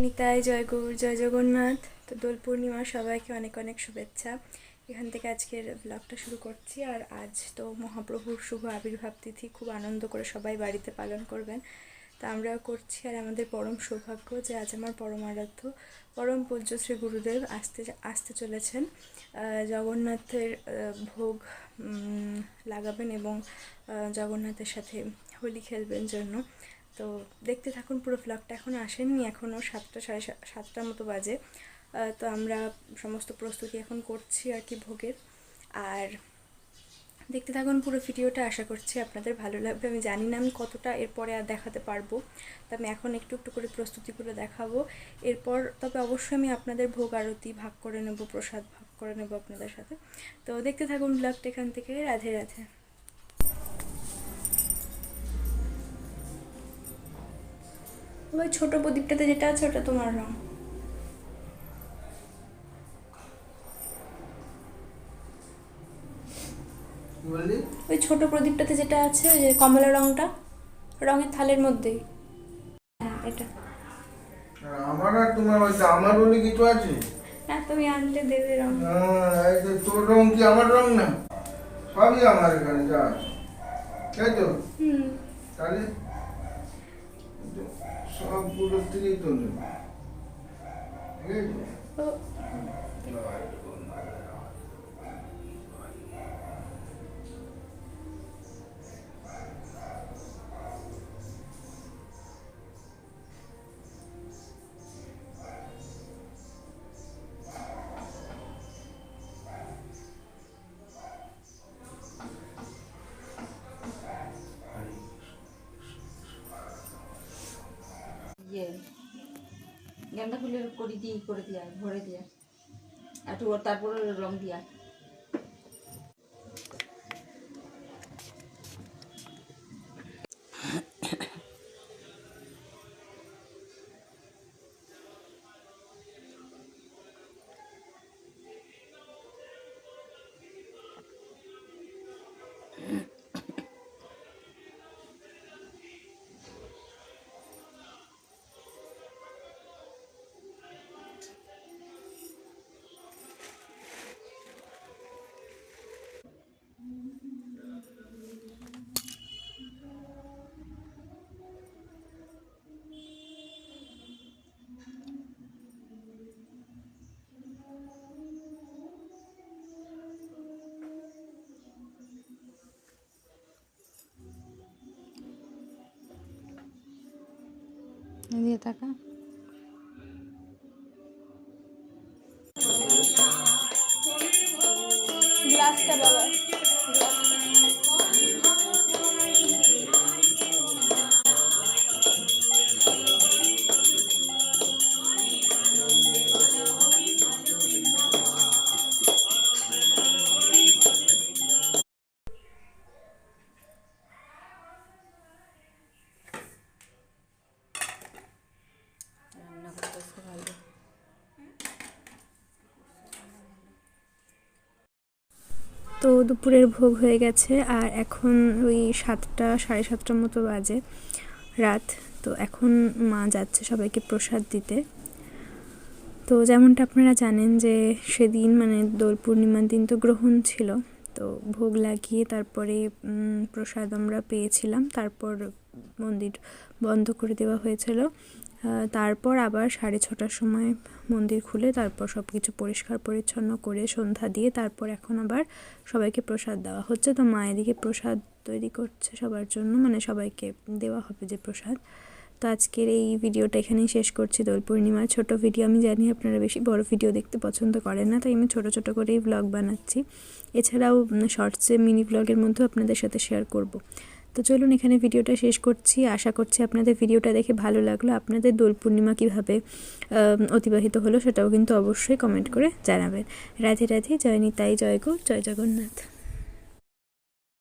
নিতাই জয় গৌর জয় জগন্নাথ। তো দোল পূর্ণিমার সবাইকে অনেক অনেক শুভেচ্ছা। এখান থেকে আজকের ব্লগটা শুরু করছি। আর আজ তো মহাপ্রভুর শুভ আবির্ভাব তিথি, খুব আনন্দ করে সবাই বাড়িতে পালন করবেন, তা আমরাও করছি। আর আমাদের পরম সৌভাগ্য যে আজ আমার পরম আরাধ্য পরম পূজ্য শ্রী গুরুদেব আসতে চলেছেন। জগন্নাথের ভোগ লাগাবেন এবং জগন্নাথের সাথে হোলি খেলবেন জন্য। তো দেখতে থাকুন পুরো ব্লগটা। এখন আসেননি, এখনও 7টার মতো বাজে। তো আমরা সমস্ত প্রস্তুতি এখন করছি আর কি ভোগের। আর দেখতে থাকুন পুরো ভিডিওটা, আশা করছি আপনাদের ভালো লাগবে। আমি জানি না আমি কতটা এরপরে আর দেখাতে পারবো, তো আমি এখন একটু একটু করে প্রস্তুতিগুলো দেখাবো। এরপর তবে অবশ্যই আমি আপনাদের ভোগ আরতি ভাগ করে নেব, প্রসাদ ভাগ করে নেব আপনাদের সাথে। তো দেখতে থাকুন ব্লগটা এখান থেকে। রাধে রাধে। ওই ছোট প্রদীপটাতে যেটা আছে ওটা তোমার রং। ওই ছোট প্রদীপটাতে যেটা আছে ওই যে কমলা রংটা, রঙের থালের মধ্যেই। হ্যাঁ এটা আমার আর তোমার হয়তো আমার বলে কিছু আছে না, তুমি আনলে দেবে রং। এই যে তোর রং কি আমার রং না? সবই আমার এখানে যা আছে, তাই তো? তাহলে সবগুলোর থেকেই তো নেব, ঠিক আছে? গেন্দা ফুলের করি দিয়ে করে দিয়া ভরে দিয়া একটু, তারপরে রং দিয়া। দিয়ে থাকা গ্লাসটা বাবা। রান্না করতেছে ভালো। তো দুপুরের ভোগ হয়ে গেছে আর এখন ওই 7টা 7:30 মতো বাজে রাত। তো এখন মা যাচ্ছে সবাইকে প্রসাদ দিতে। তো যেমনটা আপনারা জানেন যে সেদিন মানে দোল পূর্ণিমার দিন তো গ্রহণ ছিল, তো ভোগ লাগিয়ে তারপরে প্রসাদ আমরা পেয়েছিলাম। তারপর মন্দির বন্ধ করে দেওয়া হয়েছিল। তারপর আবার 6:30টার সময় মন্দির খুলে তারপর সব কিছু পরিষ্কার পরিচ্ছন্ন করে সন্ধ্যা দিয়ে তারপর এখন আবার সবাইকে প্রসাদ দেওয়া হচ্ছে। তো মা এদিকে প্রসাদ তৈরি করছে সবার জন্য, মানে সবাইকে দেওয়া হবে যে প্রসাদ। তো আজকের এই ভিডিওটা এখানেই শেষ করছি। দোল পূর্ণিমার ছোট ভিডিও, আমি জানি আপনারা বেশি বড় ভিডিও দেখতে পছন্দ করেন না, তাই আমি ছোট ছোট করেই ব্লগ বানাচ্ছি। এছাড়াও শর্টসে মিনি ব্লগের মধ্যেও আপনাদের সাথে শেয়ার করব। তো চলুন এখানে ভিডিওটা শেষ করছি। আশা করছি আপনাদের ভিডিওটা দেখে ভালো লাগলো। আপনাদের দোল পূর্ণিমা কীভাবে অতিবাহিত হলো সেটাও কিন্তু অবশ্যই কমেন্ট করে জানাবেন। রাধে রাধে, জয় নিতাই, জয় গৌর, জয় জগন্নাথ।